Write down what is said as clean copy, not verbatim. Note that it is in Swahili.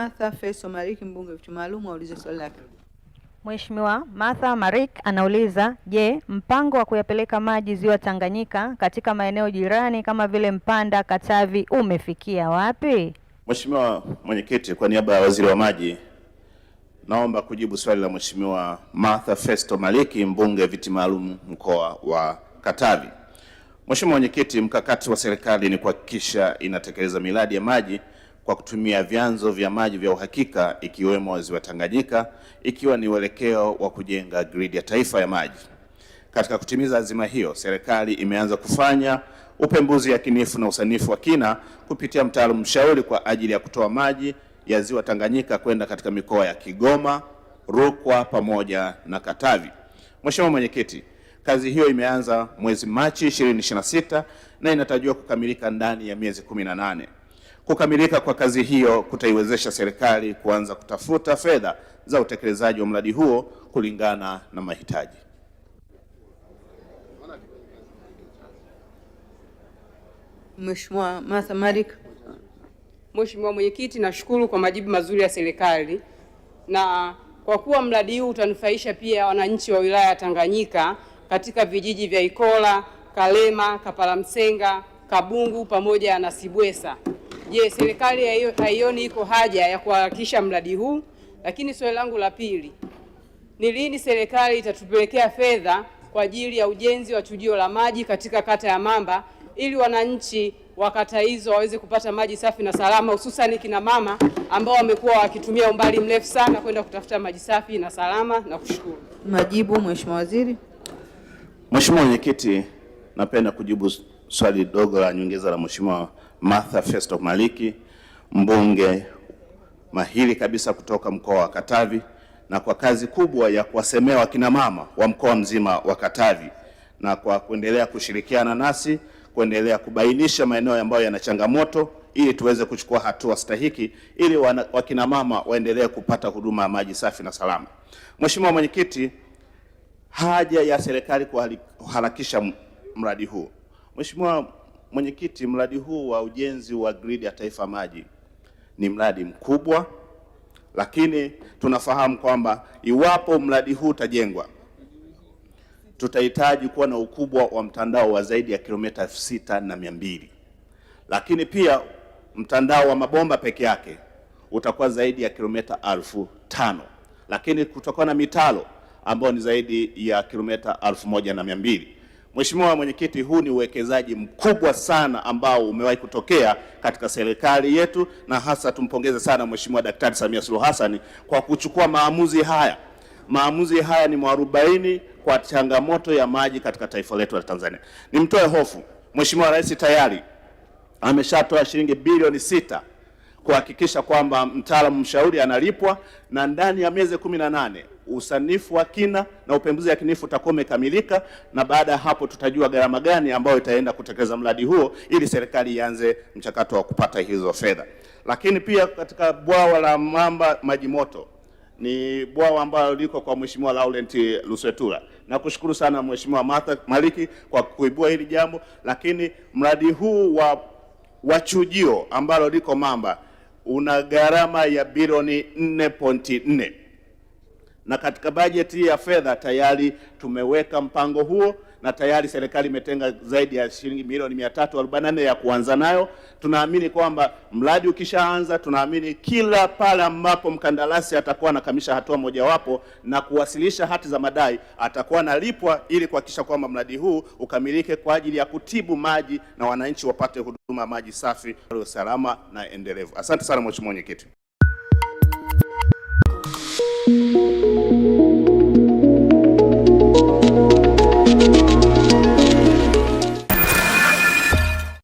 Martha Festo Mariki, mbunge viti maalum, aulize swali lake. Mheshimiwa Martha Marik anauliza, je, mpango wa kuyapeleka maji ziwa Tanganyika katika maeneo jirani kama vile Mpanda, Katavi umefikia wapi? Mheshimiwa Mwenyekiti, kwa niaba ya Waziri wa Maji, naomba kujibu swali la Mheshimiwa Martha Festo Maliki, mbunge viti maalum mkoa wa Katavi. Mheshimiwa Mwenyekiti, mkakati wa serikali ni kuhakikisha inatekeleza miradi ya maji kwa kutumia vyanzo vya maji vya uhakika ikiwemo ziwa Tanganyika, ikiwa ni uelekeo wa kujenga gridi ya taifa ya maji. Katika kutimiza azima hiyo, serikali imeanza kufanya upembuzi yakinifu na usanifu wa kina kupitia mtaalamu mshauri kwa ajili ya kutoa maji ya ziwa Tanganyika kwenda katika mikoa ya Kigoma, Rukwa pamoja na Katavi. Mheshimiwa Mwenyekiti, kazi hiyo imeanza mwezi Machi 2026 na inatarajiwa kukamilika ndani ya miezi 18. Kukamilika kwa kazi hiyo kutaiwezesha serikali kuanza kutafuta fedha za utekelezaji wa mradi huo kulingana na mahitaji. Mheshimiwa Martha Marik. Mheshimiwa Mwenyekiti, nashukuru kwa majibu mazuri ya serikali, na kwa kuwa mradi huu utanufaisha pia wananchi wa wilaya ya Tanganyika katika vijiji vya Ikola, Kalema, Kapalamsenga, Kabungu pamoja na Sibwesa. Je, serikali haioni iko haja ya kuharakisha mradi huu? Lakini swali langu la pili, ni lini serikali itatupelekea fedha kwa ajili ya ujenzi wa chujio la maji katika kata ya Mamba ili wananchi wa kata hizo waweze kupata maji safi na salama, hususan kina mama ambao wamekuwa wakitumia umbali mrefu sana kwenda kutafuta maji safi na salama? Na kushukuru. Majibu, Mheshimiwa Waziri. Mheshimiwa Mwenyekiti, napenda kujibu swali dogo la nyongeza la Mheshimiwa Martha Festo Maliki, mbunge mahiri kabisa kutoka mkoa wa Katavi, na kwa kazi kubwa ya kuwasemea wakina mama wa mkoa mzima wa Katavi, na kwa kuendelea kushirikiana nasi kuendelea kubainisha maeneo ambayo yana changamoto ili tuweze kuchukua hatua stahiki ili wakina mama waendelee kupata huduma ya maji safi na salama. Mheshimiwa Mwenyekiti, haja ya serikali kuharakisha mradi huu. Mheshimiwa Mwenyekiti, mradi huu wa ujenzi wa gridi ya taifa maji ni mradi mkubwa, lakini tunafahamu kwamba iwapo mradi huu utajengwa, tutahitaji kuwa na ukubwa wa mtandao wa zaidi ya kilomita 6,200. Lakini pia mtandao wa mabomba peke yake utakuwa zaidi ya kilomita 5,000. Lakini kutakuwa na mitalo ambayo ni zaidi ya kilomita 1,200. Mheshimiwa Mwenyekiti, huu ni uwekezaji mkubwa sana ambao umewahi kutokea katika serikali yetu, na hasa tumpongeze sana Mheshimiwa Daktari Samia Suluhu Hassan kwa kuchukua maamuzi haya. Maamuzi haya ni mwarobaini kwa changamoto ya maji katika taifa letu la Tanzania. Nimtoe hofu, Mheshimiwa Rais tayari ameshatoa shilingi bilioni 6 kuhakikisha kwamba mtaalamu mshauri analipwa, na ndani ya miezi 18 usanifu wa kina na upembuzi yakinifu utakuwa umekamilika, na baada ya hapo tutajua gharama gani ambayo itaenda kutekeleza mradi huo ili serikali ianze mchakato wa kupata hizo fedha. Lakini pia katika bwawa la Mamba maji moto, ni bwawa ambalo liko kwa Mheshimiwa Laurent Luswetura. Nakushukuru sana Mheshimiwa Martha Maliki kwa kuibua hili jambo, lakini mradi huu wa chujio ambalo liko Mamba una gharama ya bilioni 4.4, na katika bajeti ya fedha tayari tumeweka mpango huo, na tayari serikali imetenga zaidi ya shilingi milioni 344 ya kuanza nayo. Tunaamini kwamba mradi ukishaanza, tunaamini kila pale ambapo mkandarasi atakuwa anakamilisha hatua mojawapo na kuwasilisha hati za madai atakuwa analipwa ili kuhakikisha kwamba mradi huu ukamilike kwa ajili ya kutibu maji na wananchi wapate huduma maji safi, salama na endelevu. Asante sana Mheshimiwa Mwenyekiti.